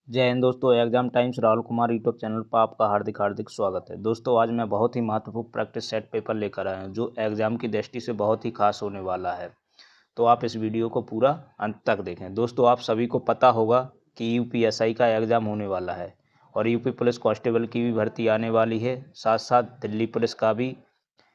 जय हिंद दोस्तों। Exam times Rahul Kumar YouTube channel पर आपका हार्दिक हार्दिक स्वागत है। दोस्तों आज मैं बहुत ही महत्वपूर्ण प्रैक्टिस सेट पेपर लेकर आया हूं जो एग्जाम की दृष्टि से बहुत ही खास होने वाला है। तो आप इस वीडियो को पूरा अंत तक देखें। दोस्तों आप सभी को पता होगा कि यूपीएसआई का एग्जाम होने वाला है और यूपी पुलिस कांस्टेबल की भी भर्ती आने वाली है। साथ साथ दिल्ली पुलिस का भी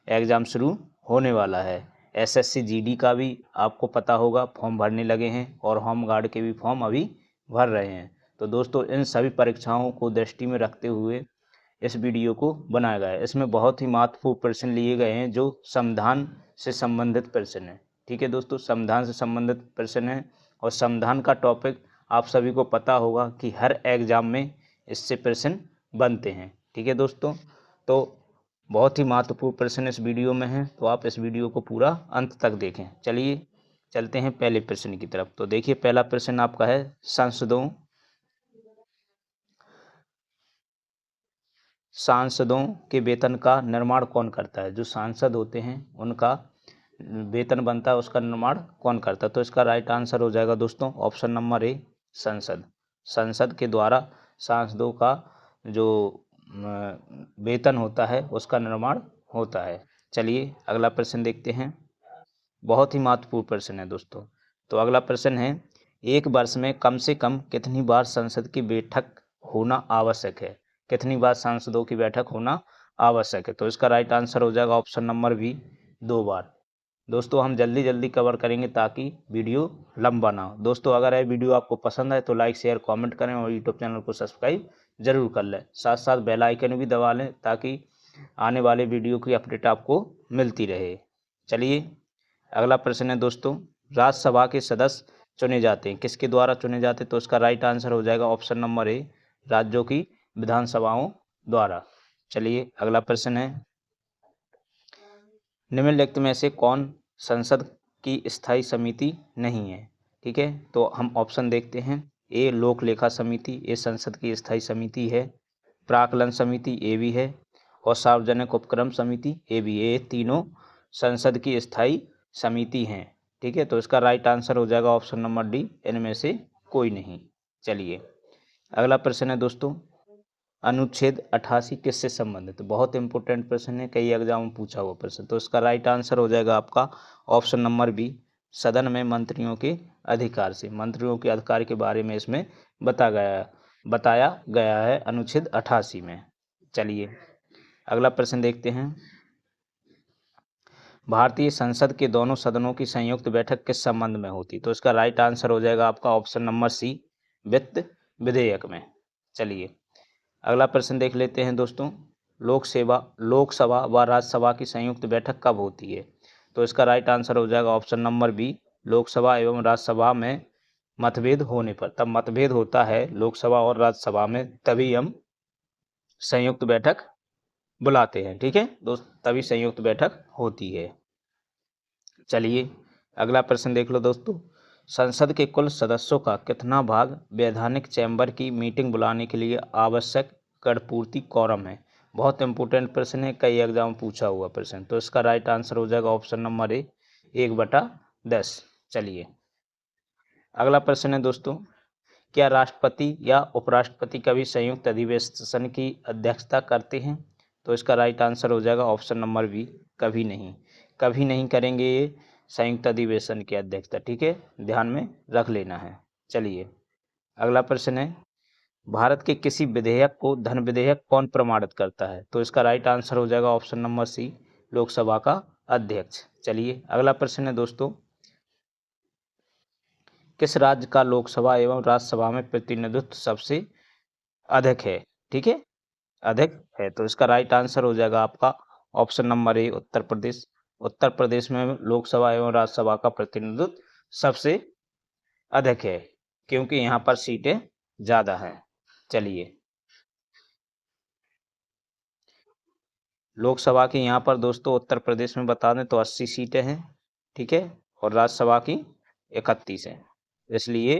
एग्जाम शुरू होने वाला है। एसएससी जीडी का भी आपको पता होगा फॉर्म भरने लगे हैं और होम गार्ड के भी फॉर्म अभी भर रहे हैं। तो दोस्तों इन सभी परीक्षाओं को दृष्टि में रखते हुए इस वीडियो को बनाया गया है। इसमें बहुत ही महत्वपूर्ण प्रश्न लिए गए हैं जो संविधान से संबंधित प्रश्न है। ठीक है दोस्तों, संविधान से संबंधित प्रश्न है और संविधान का टॉपिक आप सभी को पता होगा कि हर एग्जाम में इससे प्रश्न बनते हैं। ठीक है दोस्तों, तो बहुत ही महत्वपूर्ण प्रश्न इस वीडियो में है, तो आप इस वीडियो को पूरा अंत तक देखें। चलिए चलते हैं पहले प्रश्न की तरफ। तो देखिए पहला प्रश्न आपका है सांसदों के वेतन का निर्माण कौन करता है। जो सांसद होते हैं उनका वेतन बनता है, उसका निर्माण कौन करता है। तो इसका राइट आंसर हो जाएगा दोस्तों ऑप्शन नंबर ए, संसद। संसद के द्वारा सांसदों का जो वेतन होता है उसका निर्माण होता है। चलिए अगला प्रश्न देखते हैं। बहुत ही महत्वपूर्ण प्रश्न है दोस्तों। तो अगला प्रश्न है, एक वर्ष में कम से कम कितनी बार संसद की बैठक होना आवश्यक है। कितनी बार सांसदों की बैठक होना आवश्यक है। तो इसका राइट आंसर हो जाएगा ऑप्शन नंबर बी, 2 बार। दोस्तों हम जल्दी जल्दी कवर करेंगे ताकि वीडियो लंबा ना हो। दोस्तों अगर यह वीडियो आपको पसंद आए तो लाइक शेयर कमेंट करें और यूट्यूब चैनल को सब्सक्राइब जरूर कर लें। साथ साथ बेल आइकन भी दबा लें ताकि आने वाले वीडियो की अपडेट आपको मिलती रहे। चलिए अगला प्रश्न है दोस्तों, राज्यसभा के सदस्य चुने जाते हैं, किसके द्वारा चुने जाते हैं। तो इसका राइट आंसर हो जाएगा ऑप्शन नंबर ए, राज्यों की विधानसभाओं द्वारा। चलिए अगला प्रश्न है, निम्नलिखित में से कौन संसद की स्थायी समिति नहीं है। ठीक है, तो हम ऑप्शन देखते हैं। ए लोक लेखा समिति, ये संसद की स्थायी समिति है। प्राक्कलन समिति, ए भी है। और सार्वजनिक उपक्रम समिति, ए भी। ये तीनों संसद की स्थायी समिति हैं। ठीक है, तो इसका राइट आंसर हो जाएगा ऑप्शन नंबर डी, इनमें से कोई नहीं। चलिए अगला प्रश्न है दोस्तों, अनुच्छेद 88 किससे संबंधित। बहुत इंपॉर्टेंट प्रश्न है, कई एग्जाम में पूछा हुआ प्रश्न। तो इसका राइट आंसर हो जाएगा आपका ऑप्शन नंबर बी, सदन में मंत्रियों के अधिकार से। मंत्रियों के अधिकार के बारे में इसमें बताया गया है अनुच्छेद 88 में। चलिए अगला प्रश्न देखते हैं, भारतीय संसद के दोनों सदनों की संयुक्त बैठक किस संबंध में होती। तो इसका राइट आंसर हो जाएगा आपका ऑप्शन नंबर सी, वित्त विधेयक में। चलिए अगला प्रश्न देख लेते हैं दोस्तों, लोकसभा व राज्यसभा की संयुक्त बैठक कब होती है। तो इसका राइट आंसर हो जाएगा ऑप्शन नंबर बी, लोकसभा एवं राज्यसभा में मतभेद होने पर। तब मतभेद होता है लोकसभा और राज्यसभा में, तभी हम संयुक्त बैठक बुलाते हैं। ठीक है दोस्त, तभी संयुक्त बैठक होती है। चलिए अगला प्रश्न देख लो दोस्तों, संसद के कुल सदस्यों का कितना भाग वैधानिक चैम्बर की मीटिंग बुलाने के लिए आवश्यक गणपूर्ति कौरम है। बहुत इंपॉर्टेंट प्रश्न है, कई एग्जाम पूछा हुआ प्रश्न। तो इसका राइट आंसर हो जाएगा ऑप्शन नंबर ए, 1/10। चलिए अगला प्रश्न है दोस्तों, क्या राष्ट्रपति या उपराष्ट्रपति कभी संयुक्त अधिवेशन की अध्यक्षता करते हैं। तो इसका राइट आंसर हो जाएगा ऑप्शन नंबर बी, कभी नहीं। कभी नहीं करेंगे ये संयुक्त अधिवेशन की अध्यक्षता। ठीक है, ध्यान में रख लेना है। चलिए अगला प्रश्न है, भारत के किसी विधेयक को धन विधेयक कौन प्रमाणित करता है। तो इसका राइट आंसर हो जाएगा ऑप्शन नंबर सी, लोकसभा का अध्यक्ष। चलिए अगला प्रश्न है दोस्तों, किस राज्य का लोकसभा एवं राज्यसभा में प्रतिनिधित्व सबसे अधिक है। ठीक है, अधिक है। तो इसका राइट आंसर हो जाएगा आपका option number A, Uttar Pradesh. Uttar Pradesh में लोकसभा एवं राज्यसभा का प्रतिनिधित्व सबसे अधिक है क्योंकि यहाँ पर सीटें ज्यादा हैं। चलिए लोकसभा की यहाँ पर दोस्तों उत्तर प्रदेश में बता दें तो 80 सीटें हैं। ठीक है, और राज्यसभा की 31 है, इसलिए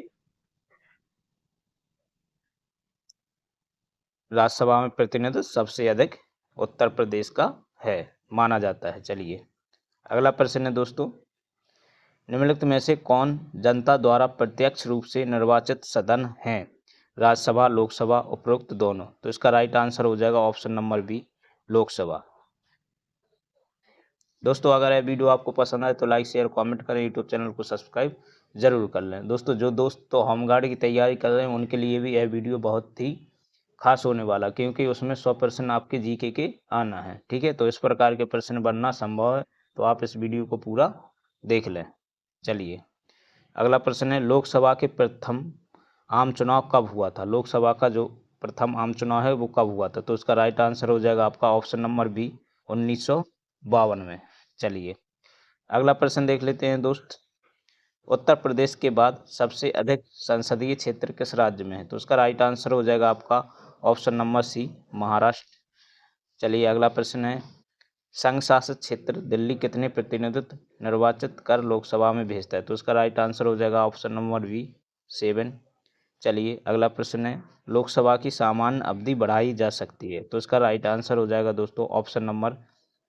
राज्यसभा में प्रतिनिधित्व सबसे अधिक उत्तर प्रदेश का है, माना जाता है। चलिए अगला प्रश्न है दोस्तों, निम्नलिखित में से कौन जनता द्वारा प्रत्यक्ष रूप से निर्वाचित सदन है। राज्यसभा, लोकसभा, उपरोक्त दोनों। तो इसका राइट आंसर हो जाएगा ऑप्शन नंबर बी, लोकसभा। दोस्तों अगर यह वीडियो आपको पसंद आए तो लाइक शेयर कमेंट करें, यूट्यूब चैनल को सब्सक्राइब जरूर कर लें। दोस्तों जो दोस्त तो होमगार्ड की तैयारी कर रहे हैं उनके लिए भी यह वीडियो बहुत ही खास होने वाला, क्योंकि उसमें 100% आपके जीके के आना है। ठीक है, तो इस प्रकार के प्रश्न बनना संभव है, तो आप इस वीडियो को पूरा देख लें। चलिए अगला प्रश्न है, लोकसभा के प्रथम आम चुनाव कब हुआ था? लोकसभा का जो प्रथम आम चुनाव है वो कब हुआ था? तो इसका राइट आंसर हो जाएगा आपका ऑप्शन नंबर बी, 1952 में। चलिए अगला प्रश्न देख लेते हैं दोस्त, उत्तर प्रदेश के बाद सबसे अधिक संसदीय क्षेत्र किस राज्य में है? तो उसका राइट आंसर हो जाएगा आपका ऑप्शन नंबर सी, महाराष्ट्र। चलिए अगला प्रश्न है, संघ शासित क्षेत्र दिल्ली कितने प्रतिनिधित्व निर्वाचित कर लोकसभा में भेजता है? तो उसका राइट आंसर हो जाएगा ऑप्शन नंबर बी, 7। चलिए अगला प्रश्न है, लोकसभा की सामान्य अवधि बढ़ाई जा सकती है? तो इसका राइट आंसर हो जाएगा दोस्तों ऑप्शन नंबर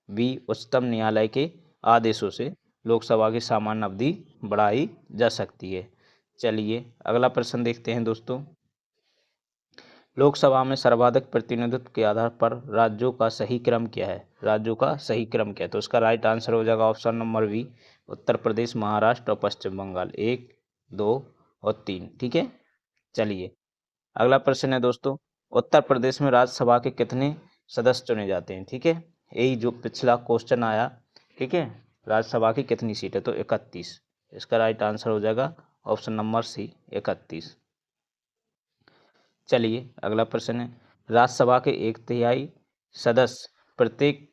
बी, उच्चतम न्यायालय के आदेशों से लोकसभा की सामान्य अवधि बढ़ाई जा सकती है। चलिए अगला प्रश्न देखते हैं दोस्तों, लोकसभा में सर्वाधिक प्रतिनिधित्व के आधार पर राज्यों का सही क्रम क्या है? राज्यों का सही क्रम क्या है? तो इसका राइट आंसर हो जाएगा option number B, Uttar Pradesh, Maharashtra और पश्चिम बंगाल, 1, 2 और 3। ठीक है, चलिए अगला प्रश्न है दोस्तों, उत्तर प्रदेश में राज्यसभा के कितने सदस्य चुने जाते हैं? ठीक है, यही जो पिछला क्वेश्चन आया। ठीक है, राज्यसभा की कितनी सीट है? तो 31। इसका राइट आंसर हो जाएगा ऑप्शन नंबर सी, 31। चलिए अगला प्रश्न है, राज्यसभा के 1/3 सदस्य प्रत्येक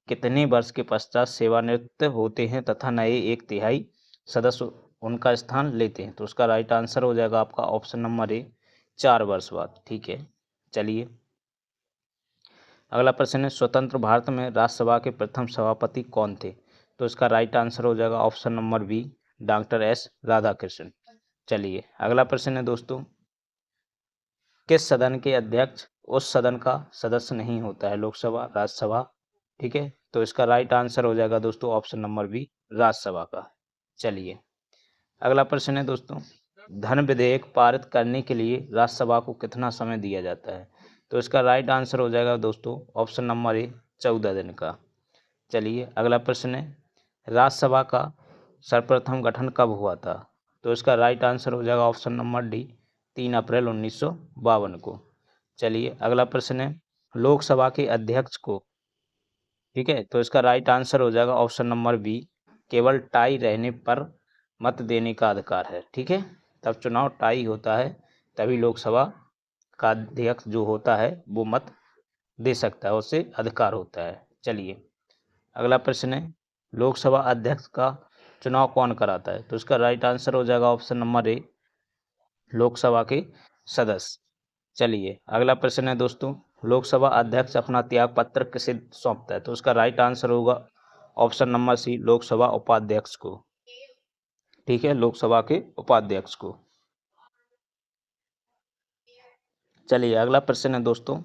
कितने वर्ष के पश्चात सेवानिवृत्त होते हैं तथा नए 1/3 सदस्य उनका स्थान लेते हैं? तो उसका राइट आंसर हो जाएगा आपका ऑप्शन नंबर ए, 4 वर्ष बाद। ठीक है, चलिए अगला प्रश्न है, स्वतंत्र भारत में राज्यसभा के प्रथम सभापति कौन थे? तो इसका राइट आंसर हो जाएगा option number B, doctor S Radhakrishnan. चलिए अगला प्रश्न है दोस्तों, किस सदन के अध्यक्ष उस सदन का सदस्य नहीं होता है? लोकसभा, राज्यसभा। ठीक है, तो इसका राइट आंसर हो जाएगा दोस्तों ऑप्शन नंबर बी, राज्यसभा का। चलिए अगला प्रश्न है दोस्तों, धन विधेयक पारित करने के लिए राज्यसभा को कितना समय दिया जाता है? तो इसका राइट आंसर हो जाएगा दोस्तों ऑप्शन नंबर ए, 14 दिन का। चलिए अगला प्रश्न है, राज्यसभा का सर्वप्रथम गठन कब हुआ था? तो इसका राइट आंसर हो जाएगा ऑप्शन नंबर डी, 3 अप्रैल 1952 को। चलिए अगला प्रश्न है, लोकसभा के अध्यक्ष को, ठीक है, तो इसका राइट आंसर हो जाएगा ऑप्शन नंबर बी, केवल टाई रहने पर मत देने का अधिकार है। ठीक है, तब चुनाव टाई होता है तभी लोकसभा का अध्यक्ष जो होता है वो मत दे सकता है, उससे अधिकार होता है। चलिए अगला प्रश्न है, लोकसभा अध्यक्ष का चुनाव कौन कराता है? तो इसका राइट आंसर हो जाएगा ऑप्शन नंबर ए, लोकसभा के सदस्य। चलिए अगला प्रश्न है दोस्तों, लोकसभा अध्यक्ष अपना त्याग पत्र किसे सौंपता है? तो उसका राइट आंसर होगा ऑप्शन नंबर सी, लोकसभा उपाध्यक्ष को। ठीक है, लोकसभा के उपाध्यक्ष को। चलिए अगला प्रश्न है दोस्तों,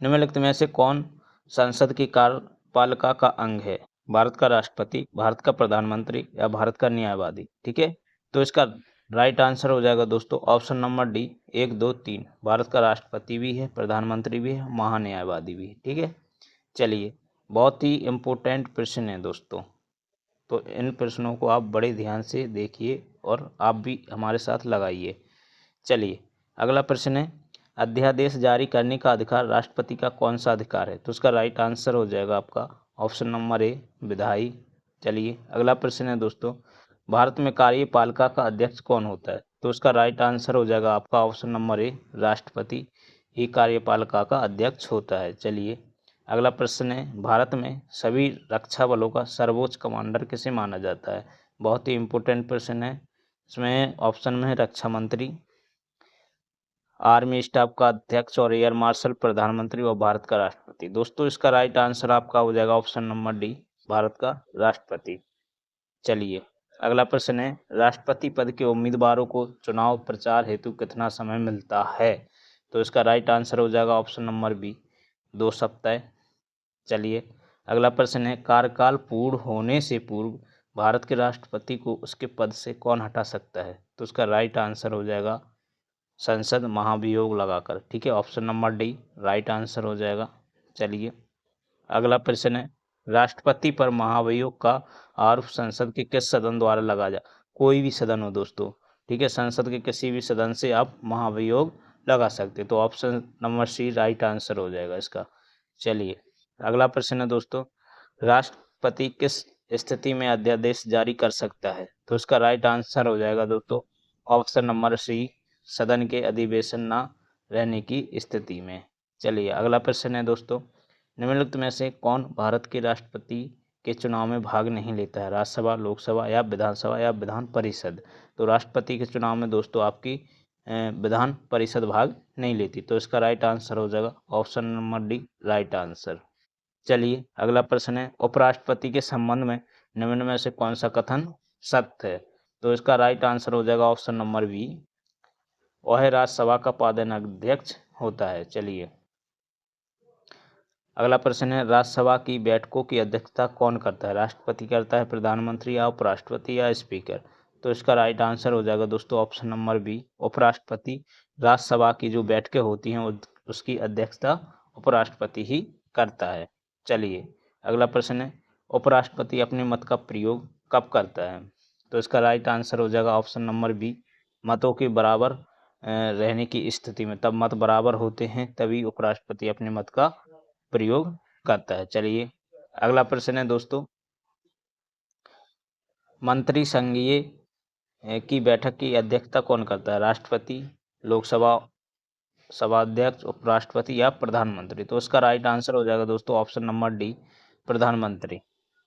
निम्नलिखित में से कौन संसद की कार्यपालिका का अंग है? भारत का राष्ट्रपति, भारत का प्रधानमंत्री या भारत का न्यायवादी? ठीक है, तो इसका राइट आंसर हो जाएगा दोस्तों ऑप्शन नंबर डी, 1, 2, 3। भारत का राष्ट्रपति भी है, प्रधानमंत्री भी है, महान्यायवादी भी है। ठीक है, चलिए बहुत ही इम्पोर्टेंट प्रश्न है दोस्तों, तो इन प्रश्नों को आप बड़े ध्यान से देखिए और आप भी हमारे साथ लगाइए। चलिए अगला प्रश्न है, अध्यादेश जारी करने का अधिकार राष्ट्रपति का कौन सा अधिकार है? तो उसका राइट आंसर हो जाएगा आपका ऑप्शन नंबर ए, विधायी। चलिए अगला प्रश्न है दोस्तों, भारत में कार्यपालिका का अध्यक्ष कौन होता है? तो उसका राइट आंसर हो जाएगा आपका ऑप्शन नंबर ए, राष्ट्रपति ही कार्यपालिका का अध्यक्ष होता है। चलिए अगला प्रश्न है, भारत में सभी रक्षा बलों का सर्वोच्च कमांडर किसे माना जाता है? बहुत ही इंपॉर्टेंट प्रश्न है, इसमें ऑप्शन में है रक्षा मंत्री, आर्मी स्टाफ का अध्यक्ष और एयर मार्शल, प्रधानमंत्री और भारत का राष्ट्रपति। दोस्तों इसका राइट आंसर आपका हो जाएगा ऑप्शन नंबर डी, भारत का राष्ट्रपति। चलिए अगला प्रश्न है, राष्ट्रपति पद के उम्मीदवारों को चुनाव प्रचार हेतु कितना समय मिलता है? तो इसका राइट आंसर हो जाएगा ऑप्शन नंबर बी, 2 सप्ताह। चलिए अगला प्रश्न है, कार्यकाल पूर्ण होने से पूर्व भारत के राष्ट्रपति को उसके पद से कौन हटा सकता है? तो उसका राइट आंसर हो जाएगा संसद महाभियोग लगाकर। ठीक है, option number D right answer हो जाएगा। चलिए अगला प्रश्न है, राष्ट्रपति पर महाभियोग का आरोप संसद के किस सदन द्वारा लगाया जा? कोई भी सदन हो दोस्तों, ठीक है, संसद के किसी भी सदन से आप महाभियोग लगा सकते, तो option number C right answer हो जाएगा इसका। चलिए अगला प्रश्न है दोस्तों, राष्ट्रपति किस स्थिति में अध्यादेश जारी कर सकता है? तो इसका राइट आंसर हो जाएगा दोस्तों ऑप्शन नंबर सी सदन के अधिवेशन न रहने की स्थिति में। चलिए अगला प्रश्न है दोस्तों, निम्नलिखित में से कौन भारत के राष्ट्रपति के चुनाव में भाग नहीं लेता है? राज्यसभा, लोकसभा या विधानसभा या विधान परिषद? तो राष्ट्रपति के चुनाव में दोस्तों आपकी विधान परिषद भाग नहीं लेती, तो इसका राइट आंसर हो जाएगा option number D right answer. चलिए अगला प्रश्न है, उपराष्ट्रपति के संबंध में निम्न में से कौन सा कथन सत्य है? तो इसका राइट आंसर हो जाएगा ऑप्शन नंबर बी, वह राज्यसभा का पादन अध्यक्ष होता है। चलिए अगला प्रश्न है, राज्यसभा की बैठकों की अध्यक्षता कौन करता है? राष्ट्रपति करता है, प्रधानमंत्री या उपराष्ट्रपति या स्पीकर? तो इसका राइट आंसर हो जाएगा दोस्तों ऑप्शन नंबर बी, उपराष्ट्रपति राज्यसभा की जो बैठकें होती हैं उसकी अध्यक्षता उपराष्ट्रपति ही करता है। चलिए अगला प्रश्न है, उपराष्ट्रपति अपने मत का प्रयोग कब करता है? तो इसका राइट आंसर हो जाएगा ऑप्शन नंबर बी, मतों के बराबर रहने की स्थिति में, तब मत बराबर होते हैं तभी उपराष्ट्रपति अपने मत का प्रयोग करता है। चलिए अगला प्रश्न है दोस्तों, मंत्री संघीय की बैठक की अध्यक्षता कौन करता है? राष्ट्रपति, लोकसभा सभाध्यक्ष, उपराष्ट्रपति या प्रधानमंत्री? तो इसका राइट आंसर हो जाएगा दोस्तों ऑप्शन नंबर डी प्रधानमंत्री।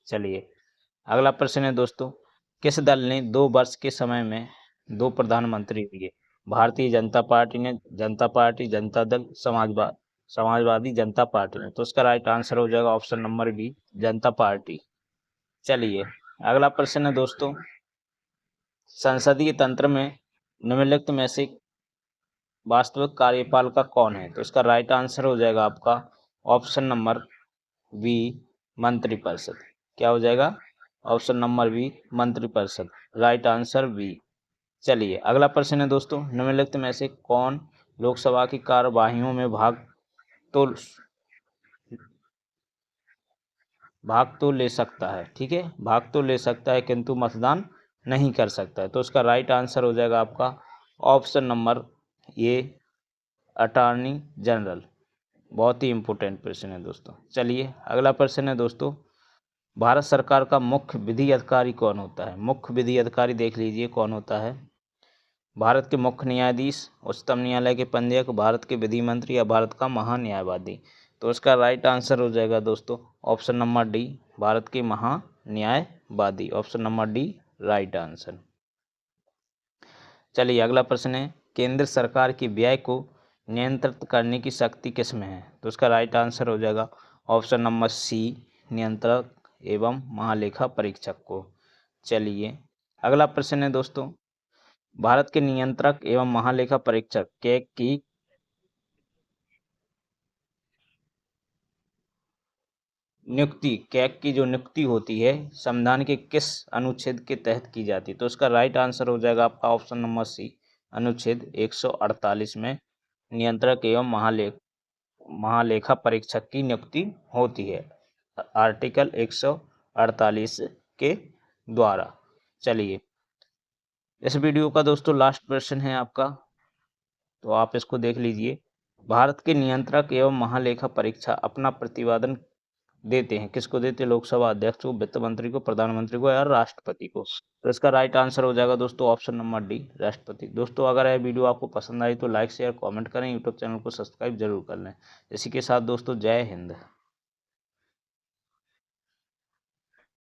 चलिए अगला प्रश्न है दोस्तों, किस दल ने 2 वर्ष के समय में 2 प्रधानमंत्री दिए? भारतीय जनता पार्टी ने, जनता पार्टी, जनता दल, समाजवादी जनता पार्टी ने? तो इसका राइट आंसर हो जाएगा ऑप्शन नंबर बी जनता पार्टी। चलिए अगला प्रश्न है दोस्तों, संसदीय तंत्र में निम्नलिखित में से वास्तविक कार्यपालिका कौन है? तो इसका राइट आंसर हो जाएगा आपका ऑप्शन नंबर बी मंत्रिपरिषद। क्या हो जाएगा? ऑप्शन नंबर बी मंत्रिपरिषद, राइट आंसर बी। चलिए अगला प्रश्न है दोस्तों, निम्नलिखित में से कौन लोकसभा की कार्यवाहियों में भाग तो ले सकता है? ठीक है, भाग तो ले सकता है किंतु मतदान नहीं कर सकता है। तो इसका राइट आंसर हो जाएगा आपका option number A attorney general. बहुत ही इंपॉर्टेंट प्रश्न है दोस्तों। चलिए अगला प्रश्न है दोस्तों, भारत सरकार का मुख्य विधि अधिकारी कौन होता है? मुख्य विधि अधिकारी देख लीजिए कौन होता है। भारत के मुख्य न्यायाधीश, उच्चतम न्यायालय के पंद्यक, भारत के विधि मंत्री या भारत का महान्यायवादी? तो इसका राइट आंसर हो जाएगा दोस्तों ऑप्शन नंबर डी भारत के महान्यायवादी, option number D right answer. चलिए अगला प्रश्न है, केंद्र सरकार की व्यय को नियंत्रित करने की शक्ति किसमें है? तो इसका राइट आंसर हो जाएगा ऑप्शन नंबर सी नियंत्रक एवं महालेखा परीक्षक को। चलिए अगला प्रश्न है दोस्तों, भारत के नियंत्रक एवं महालेखा परीक्षक कैग की जो नियुक्ति होती है संविधान के किस अनुच्छेद के तहत की जाती है? तो इसका राइट आंसर हो जाएगा आपका ऑप्शन नंबर सी अनुच्छेद 148 में नियंत्रक एवं महालेखा परीक्षक की नियुक्ति होती है, आर्टिकल 148 के द्वारा। चलिए इस वीडियो का दोस्तों लास्ट प्रश्न है आपका, तो आप इसको देख लीजिए। भारत के नियंत्रक एवं महालेखा परीक्षा अपना प्रतिवेदन देते हैं, किसको देते हैं? लोकसभा अध्यक्ष को, वित्त मंत्री को, प्रधानमंत्री को या राष्ट्रपति को? तो इसका राइट आंसर हो जाएगा दोस्तों ऑप्शन नंबर डी राष्ट्रपति। दोस्तों अगर यह वीडियो आपको पसंद आई तो लाइक शेयर कमेंट करें, यूट्यूब चैनल को सब्सक्राइब जरूर कर लें। इसी के साथ दोस्तों जय हिंद।